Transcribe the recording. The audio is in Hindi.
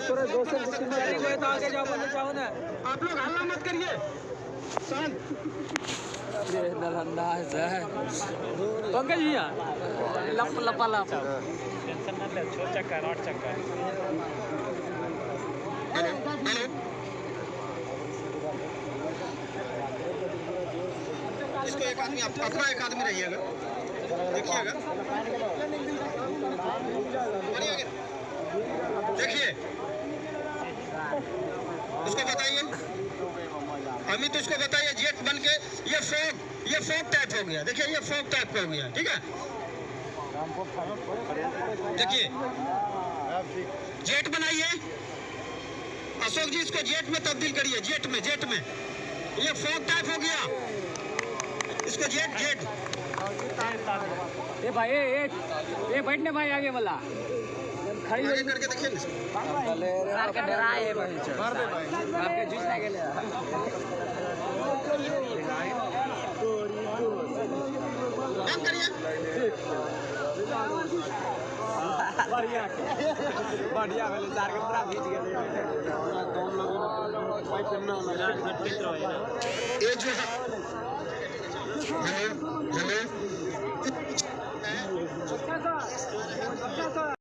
थोड़ा दोस्तों तो आगे जाओ ना। आप लोग हल्ला मत करिए। ये नलंदाज है पंकज भैया लप लपा लप टेंशन मत ले छोड़ चक्का नॉट चक्का इसको एक आदमी अपना एक आदमी रहिएगा देखिएगा देखिए उसको बताइए अमित उसको बताइए जेट बन के ये फोक टाइप हो गया देखिए ये फोक टाइप हो गया ठीक है देखिए जेट बनाइए अशोक जी इसको जेट में तब्दील करिए जेट में ये फोक टाइप हो गया इसको जेट ये भाई ये बैठने भाई आगे वाला खड़ी आगे करके देखिए मार के डराए भाई मार दे भाई मार के जूस लगे ले काम करिए बढ़िया वाले चार के पूरा खींच गए ये जो